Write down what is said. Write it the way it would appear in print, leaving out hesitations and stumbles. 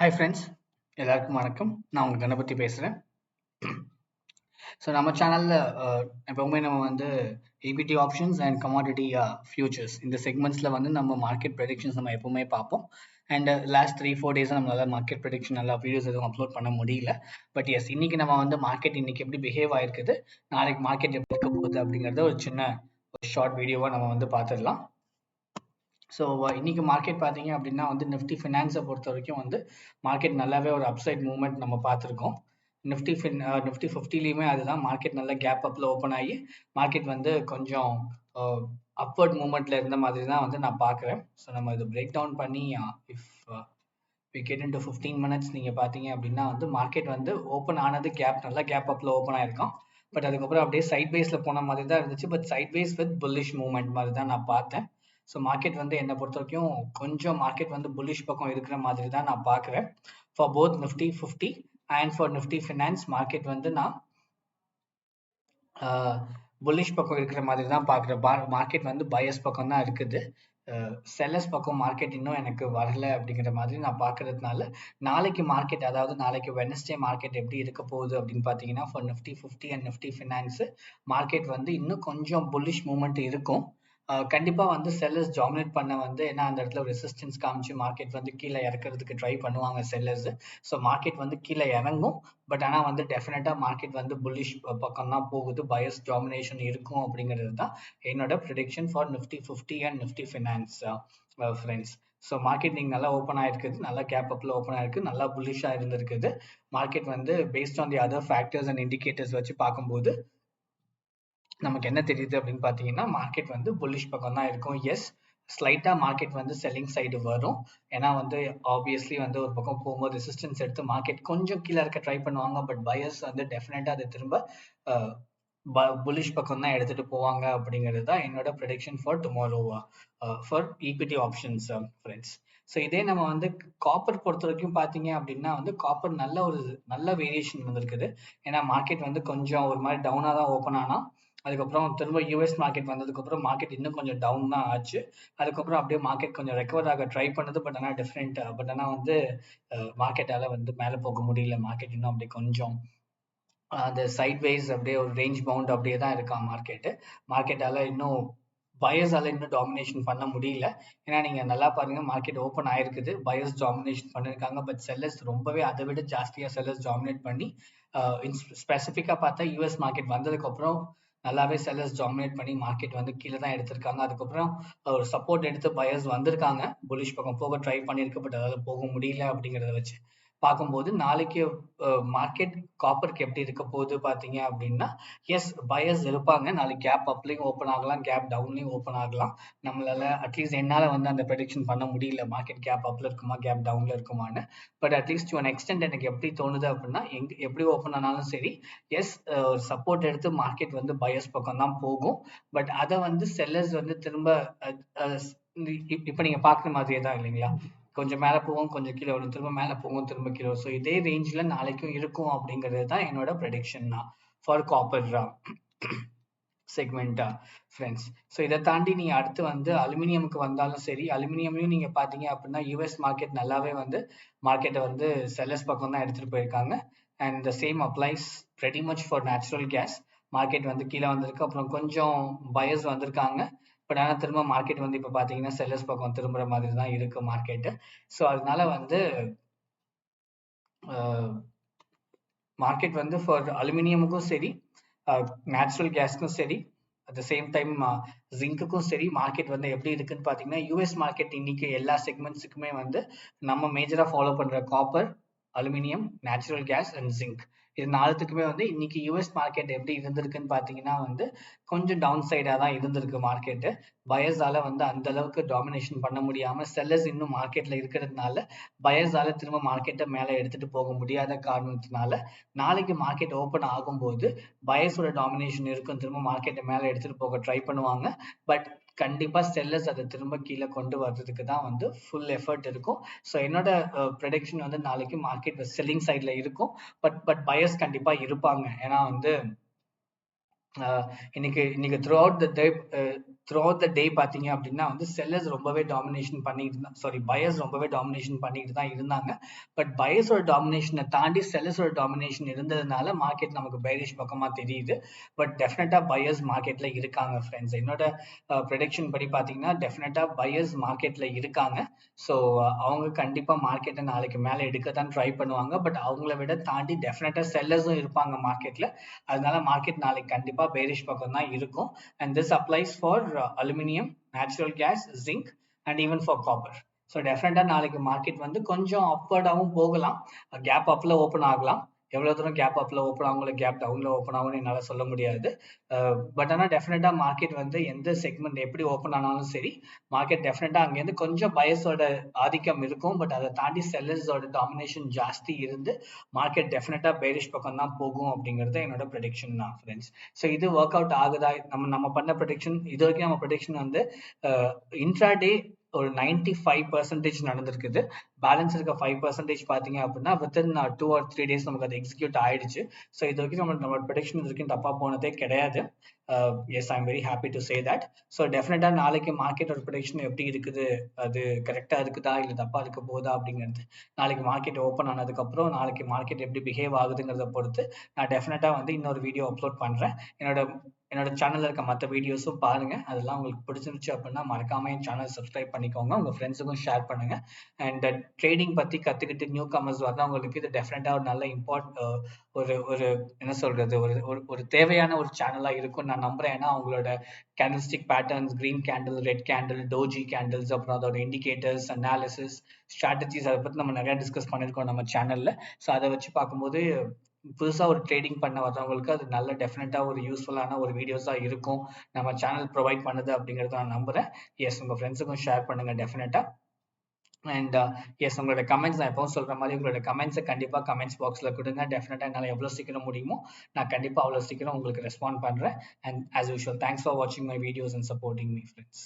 Hi friends, எல்லாருக்கும் வணக்கம். நான் உங்கள் கணபதி பேசுகிறேன். ஸோ நம்ம சேனலில் எப்பவுமே நம்ம வந்து equity options and commodity futures இந்த செக்மெண்ட்ஸில் வந்து நம்ம மார்க்கெட் ப்ரெடிக்ஷன்ஸ் நம்ம எப்பவுமே பார்ப்போம். அண்ட் லாஸ்ட் 3-4 டேஸாக நம்மளால மார்க்கெட் ப்ரெடிக்ஷன் நல்லா வீடியோஸ் எதுவும் அப்லோட் பண்ண முடியல. பட் எஸ், இன்னைக்கு நம்ம வந்து மார்க்கெட் இன்னைக்கு எப்படி பிஹேவ் ஆயிருக்குது, நாளைக்கு மார்க்கெட் எப்படி இருக்க போகுது அப்படிங்கிறத ஒரு சின்ன ஷார்ட் வீடியோவாக நம்ம வந்து பார்த்துடலாம். ஸோ இன்னைக்கு மார்க்கெட் பார்த்தீங்க அப்படின்னா வந்து நிஃப்டி ஃபினான்ஸை பொறுத்த வரைக்கும் வந்து மார்க்கெட் நல்லாவே ஒரு அப்சைட் மூவ்மெண்ட் நம்ம பார்த்துருக்கோம். நிஃப்டி 50லையுமே அதுதான், மார்க்கெட் நல்ல கேப் அப்பில் ஓப்பன் ஆகி மார்க்கெட் வந்து கொஞ்சம் அப்வர்ட் மூவ்மெண்ட்ல இருந்த மாதிரி தான் வந்து நான் பார்க்குறேன். ஸோ நம்ம இது பிரேக் டவுன் பண்ணி if we get into 15 minutes நீங்கள் பார்த்தீங்க அப்படின்னா வந்து மார்க்கெட் வந்து ஓப்பன் ஆனது நல்ல கேப் அப்பில் ஓப்பன் ஆயிருக்கும். பட் அதுக்கப்புறம் அப்படியே சைட் வேஸில் போன மாதிரி தான் இருந்துச்சு. But sideways with bullish movement மாதிரி தான் நான் பார்த்தேன். ஸோ மார்க்கெட் வந்து என்னை பொறுத்த வரைக்கும் கொஞ்சம் மார்க்கெட் வந்து புல்லிஷ் பக்கம் இருக்கிற மாதிரி தான் நான் பார்க்குறேன். For both Nifty 50 and for Nifty finance market வந்து நான் புல்லிஷ் பக்கம் இருக்கிற மாதிரி தான் பார்க்குறேன். மார்க்கெட் வந்து பயஸ் பக்கம் தான் இருக்குது. செல்லர்ஸ் பக்கம் மார்க்கெட் இன்னும் எனக்கு வரல அப்படிங்கிற மாதிரி நான் பார்க்கறதுனால நாளைக்கு மார்க்கெட், அதாவது நாளைக்கு வெனஸ்டே மார்க்கெட் எப்படி இருக்க போகுது அப்படின்னு பார்த்தீங்கன்னா for Nifty 50 and Nifty finance market வந்து இன்னும் கொஞ்சம் புல்லிஷ் மூவ்மெண்ட் இருக்கும். கண்டிப்பா வந்து செல்லர்ஸ் டாமினேட் பண்ண வந்து, ஏன்னா அந்த இடத்துல ரெசிஸ்டன்ஸ் காமிச்சு மார்க்கெட் வந்து கீழே இறக்குறதுக்கு ட்ரை பண்ணுவாங்க செல்லர்ஸ். ஸோ மார்க்கெட் வந்து கீழே இறங்கும். பட் ஆனால் வந்து டெஃபினட்டா மார்க்கெட் வந்து புல்லிஷ் பக்கம் தான் போகுது, பயஸ் டாமினேஷன் இருக்கும் அப்படிங்கிறது தான் என்னோட prediction for Nifty 50 and Nifty finance friends. So market நீங்கள் நல்லா ஓப்பன் ஆயிருக்குது, நல்லா கேப் அப்பில் ஓப்பன் ஆயிருக்கு, நல்லா புல்லிஷாக இருந்திருக்குது. மார்க்கெட் வந்து based on the other factors and indicators வச்சு பார்க்கும்போது நமக்கு என்ன தெரியுது அப்படின்னு பார்த்தீங்கன்னா மார்க்கெட் வந்து புல்லிஷ் பக்கம் தான் இருக்கும். எஸ், ஸ்லைட்டாக மார்க்கெட் வந்து செல்லிங் சைடு வரும். ஏன்னா வந்து ஆப்வியஸ்லி வந்து ஒரு பக்கம் போகும்போது ரெசிஸ்டன்ஸ் எடுத்து மார்க்கெட் கொஞ்சம் கீழே இருக்க ட்ரை பண்ணுவாங்க. பட் பயர்ஸ் வந்து டெஃபினட்டாக அதை திரும்ப புல்லிஷ் பக்கம் தான் எடுத்துட்டு போவாங்க அப்படிங்கிறது தான் என்னோட prediction for tomorrow for equity options friends. So இதே நம்ம வந்து காப்பர் பொறுத்த வரைக்கும் பார்த்தீங்க அப்படின்னா வந்து காப்பர் நல்ல வேரியேஷன் வந்திருக்குது. ஏன்னா மார்க்கெட் வந்து கொஞ்சம் ஒரு மாதிரி டவுனாக தான் ஓப்பன் ஆனால் அதுக்கப்புறம் திரும்ப யூஎஸ் மார்க்கெட் வந்ததுக்கப்புறம் மார்க்கெட் இன்னும் கொஞ்சம் டவுன் தான் ஆச்சு. அதுக்கப்புறம் அப்படியே மார்க்கெட் கொஞ்சம் ரெக்கவர் ஆக ட்ரை பண்ணுது. பட் ஆனால் பட் ஆனால் வந்து மார்க்கெட்டால வந்து மேலே போக முடியல. மார்க்கெட் இன்னும் அப்படியே கொஞ்சம் அந்த சைட் வைஸ் அப்படியே ஒரு ரேஞ்ச் பவுண்ட் அப்படியே தான் இருக்கான் மார்க்கெட்டால இன்னும் பயர்ஸால இன்னும் டாமினேஷன் பண்ண முடியல. ஏன்னா நீங்க நல்லா பாருங்க, மார்க்கெட் ஓப்பன் ஆயிருக்குது, பயர்ஸ் டாமினேஷன் பண்ணிருக்காங்க. பட் செல்லர்ஸ் ரொம்பவே அதை விட ஜாஸ்தியா செல்லர்ஸ் டாமினேட் பண்ணி ஸ்பெசிஃபிக்கா பார்த்தா யூஎஸ் மார்க்கெட் வந்ததுக்கு அப்புறம் நல்லாவே செல்லர்ஸ் டாமினேட் பண்ணி மார்க்கெட் வந்து கீழே தான் எடுத்திருக்காங்க. அதுக்கப்புறம் ஒரு சப்போர்ட் எடுத்து பயர்ஸ் வந்திருக்காங்க, புலிஷ் பக்கம் போக ட்ரை பண்ணியிருக்கு. பட் அதால போக முடியல அப்படிங்கிறத வச்சு பார்க்கும்போது நாளைக்கு மார்க்கெட் காப்பருக்கு எப்படி இருக்க போகுது பார்த்தீங்க அப்படின்னா, எஸ், பயர்ஸ் இருப்பாங்க. நாளைக்கு கேப் அப்லையும் ஓப்பன் ஆகலாம், கேப் டவுன்லையும் ஓப்பன் ஆகலாம். நம்மளால அட்லீஸ்ட் என்னால் வந்து அந்த ப்ரெடிக்ஷன் பண்ண முடியல, மார்க்கெட் கேப் அப்ல இருக்குமா கேப் டவுன்ல இருக்குமான்னு. But at least to an extent எனக்கு எப்படி தோணுது அப்படின்னா, எப்படி ஓப்பன் ஆனாலும் சரி, எஸ், சப்போர்ட் எடுத்து மார்க்கெட் வந்து பயர்ஸ் பக்கம் தான் போகும். பட் அதை வந்து செல்லர்ஸ் வந்து திரும்ப இப்போ நீங்க பார்க்குற மாதிரியே தான் இல்லைங்களா, கொஞ்சம் மேலே போகும், கொஞ்சம் கீழே வரும், திரும்ப மேலே போகும், திரும்ப கீழே வரும். ஸோ இதே ரேஞ்சில் நாளைக்கும் இருக்கும் அப்படிங்கிறது தான் என்னோட ப்ரெடிக்ஷன் தான் ஃபார் காப்பர் செக்மெண்டா ஃப்ரெண்ட்ஸ். ஸோ இதை தாண்டி நீங்கள் அடுத்து வந்து அலுமினியமுக்கு வந்தாலும் சரி, அலுமினியம்லையும் நீங்கள் பார்த்தீங்க அப்படின்னா யூஎஸ் மார்க்கெட் நல்லாவே வந்து மார்க்கெட்டை வந்து செல்லர்ஸ் பக்கம் தான் எடுத்துகிட்டு போயிருக்காங்க. And the same applies very much for natural gas. Market வந்து கீழே வந்திருக்கு, அப்புறம் கொஞ்சம் பயர்ஸ் வந்திருக்காங்க. பட் ஆனால் திரும்ப மார்க்கெட் வந்து இப்போ பார்த்தீங்கன்னா செல்லர்ஸ் பக்கம் திரும்புற மாதிரி தான் இருக்கு மார்க்கெட்டு. ஸோ அதனால வந்து மார்க்கெட் வந்து ஃபார் அலுமினியமுக்கும் சரி, நேச்சுரல் கேஸ்க்கும் சரி, அட் த சேம் டைம் ஜிங்க்குக்கும் சரி, மார்க்கெட் வந்து எப்படி இருக்குன்னு பார்த்தீங்கன்னா, யூஎஸ் மார்க்கெட் இன்னைக்கு எல்லா செக்மெண்ட்ஸுக்குமே வந்து நம்ம மேஜராக ஃபாலோ பண்ணுற copper, aluminium, natural gas and zinc, இது நாலுத்துக்குமே வந்து இன்னைக்கு யூஎஸ் மார்க்கெட் எப்படி இருந்திருக்குன்னு பார்த்தீங்கன்னா வந்து கொஞ்சம் டவுன் சைடாக தான் இருந்திருக்கு மார்க்கெட்டு. பயர்ஸால வந்து அந்த அளவுக்கு டாமினேஷன் பண்ண முடியாம செல்லர்ஸ் இன்னும் மார்க்கெட்ல இருக்கிறதுனால பயர்ஸால திரும்ப மார்க்கெட்டை மேலே எடுத்துட்டு போக முடியாத காரணத்தினால நாளைக்கு மார்க்கெட் ஓப்பன் ஆகும்போது பயர்ஸோட டாமினேஷன் இருக்கும், திரும்ப மார்க்கெட்டை மேலே எடுத்துட்டு போக ட்ரை பண்ணுவாங்க. பட் கண்டிப்பா செல்லர்ஸ் அதை திரும்ப கீழே கொண்டு வர்றதுக்கு தான் வந்து ஃபுல் எஃபர்ட் இருக்கும். ஸோ என்னோட ப்ரெடிக்ஷன் வந்து நாளைக்கு மார்க்கெட் செல்லிங் சைட்ல இருக்கும். பட் பயர்ஸ் கண்டிப்பா இருப்பாங்க. ஏன்னா வந்து இன்னைக்கு த்ரூ த்ரூஅவுட் த டே பார்த்தீங்க அப்படின்னா வந்து செல்லர்ஸ் ரொம்பவே டாமினேஷன் பண்ணிட்டு இருந்தா சாரி பயர்ஸ் ரொம்பவே டாமினேஷன் பண்ணிட்டு தான் இருந்தாங்க. பட் பயர்ஸோட டாமினேஷனை தாண்டி செல்லர்ஸோட டாமினேஷன் இருந்ததுனால மார்க்கெட் நமக்கு பைரிஷ் பக்கமா தெரியுது. பட் டெஃபினட்டா பயர்ஸ் மார்க்கெட்ல இருக்காங்க ஃப்ரெண்ட்ஸ். என்னோட ப்ரெடிக்ஷன் படி பார்த்தீங்கன்னா டெஃபினட்டா பயர்ஸ் மார்க்கெட்ல இருக்காங்க. ஸோ அவங்க கண்டிப்பா மார்க்கெட்டை நாளைக்கு மேலே எடுக்க தான் ட்ரை பண்ணுவாங்க. பட் அவங்கள விட தாண்டி டெஃபினட்டா செல்லர்ஸும் இருப்பாங்க மார்க்கெட்ல. அதனால மார்க்கெட் நாளைக்கு கண்டிப்பா பேரிஷ் பக்கம் தான் இருக்கும். And this applies for aluminum, natural gas, zinc and even for copper. So டெஃபினட்டா நாளைக்கு மார்க்கெட் வந்து கொஞ்சம் அப்வர்டாகவும் போகலாம். கேப் அப்ல ஓப்பன் ஆகலாம். எவ்வளவு தூரம் கேப் அப்ல ஓப்பன் ஆகும் இல்லை கேப் டவுன்ல ஓப்பன் ஆகும்னு என்னால் சொல்ல முடியாது. பட் ஆனால் டெஃபினட்டா மார்க்கெட் வந்து எந்த செக்மெண்ட் எப்படி ஓப்பன் ஆனாலும் சரி மார்க்கெட் டெஃபினட்டா அங்கேருந்து கொஞ்சம் பயர்ஸோட ஆதிக்கம் இருக்கும். பட் அதை தாண்டி செல்லர்ஸோட டாமினேஷன் ஜாஸ்தி இருந்து மார்க்கெட் டெஃபினட்டா பேரிஷ் பக்கம் தான் போகும் அப்படிங்கிறது என்னோட ப்ரெடிக்ஷன் தான் ஃப்ரெண்ட்ஸ். ஸோ இது ஒர்க் அவுட் ஆகுதா? நம்ம பண்ண ப்ரெடிக்ஷன் இது வரைக்கும் நம்ம ப்ரெடிக்ஷன் வந்து இன்ட்ராடே ஒரு 95% நடந்திருக்குது. பேலன்ஸ் இருக்க 5% பார்த்தீங்க அப்படின்னா வித்தின் 2 or 3 days நமக்கு அது எக்ஸிக்யூட் ஆயிடுச்சு. ஸோ இது வரைக்கும் நம்ம ப்ரெடிக்ஷன் இது வரைக்கும் தப்பா போனதே கிடையாது. Yes I am very happy to say that. So டெஃபினட்டா நாளைக்கு மார்க்கெட்டோட ப்ரெடிக்ஷன் எப்படி இருக்குது, அது கரெக்டா இருக்குதா இல்லை தப்பா இருக்க போதா அப்படிங்கிறது நாளைக்கு மார்க்கெட் ஓப்பன் ஆனதுக்கப்புறம் நாளைக்கு மார்க்கெட் எப்படி பிஹேவ் ஆகுதுங்கிறத பொறுத்து நான் டெஃபினட்டா வந்து இன்னொரு வீடியோ அப்லோட் பண்றேன். என்னோட சேனல்ல இருக்க மற்ற வீடியோஸும் பாருங்க. அதெல்லாம் உங்களுக்கு பிடிச்சிருந்துச்சு அப்படின்னா மறக்காம என் சேனல் சப்ஸ்கிரைப் பண்ணிக்கோங்க. உங்க ஃப்ரெண்ட்ஸுக்கும் ஷேர் பண்ணுங்க. அண்ட் ட்ரேடிங் பத்தி கத்துக்கிட்டு நியூ கமர்ஸ் வரவங்களுக்கு இது டெஃபினட்டா ஒரு நல்ல ஒரு ஒரு என்ன சொல்றது ஒரு தேவையான ஒரு சேனலா இருக்கும் நான் நம்புறேன். ஏன்னா அவங்களோட candlestick patterns, green candle, red candle, doji candles, அப்புறம் அதோட இண்டிகேட்டர்ஸ், அனாலிசிஸ், ஸ்ட்ராட்டஜிஸ் அதை பத்தி நம்ம நிறைய டிஸ்கஸ் பண்ணிருக்கோம் நம்ம சேனல்ல. ஸோ அதை வச்சு பார்க்கும்போது புதுசா ஒரு ட்ரேடிங் பண்ண வரவங்களுக்கு அது நல்ல டெஃபினட்டா ஒரு யூஸ்ஃபுல்லான ஒரு வீடியோஸா இருக்கும் நம்ம சேனல் ப்ரொவைட் பண்ணுது அப்படிங்கறத நான் நம்புறேன். எஸ் உங்க ஃப்ரெண்ட்ஸுக்கும் ஷேர் பண்ணுங்க டெஃபினட்டா. அண்ட் எஸ் உங்களோட கமெண்ட்ஸ் நான் எப்பவும் சொல்ற மாதிரி உங்களோட கமெண்ட்ஸை கண்டிப்பா கமெண்ட்ஸ் பாக்ஸ்ல கொடுங்க. டெஃபினட்டா என்னால் எவ்வளவு சீக்கிரம் முடியுமோ நான் கண்டிப்பா அவ்வளவு சீக்கிரம் உங்களுக்கு ரெஸ்பாண்ட் பண்றேன். And as usual thanks for வாட்சிங் my videos and supporting me friends.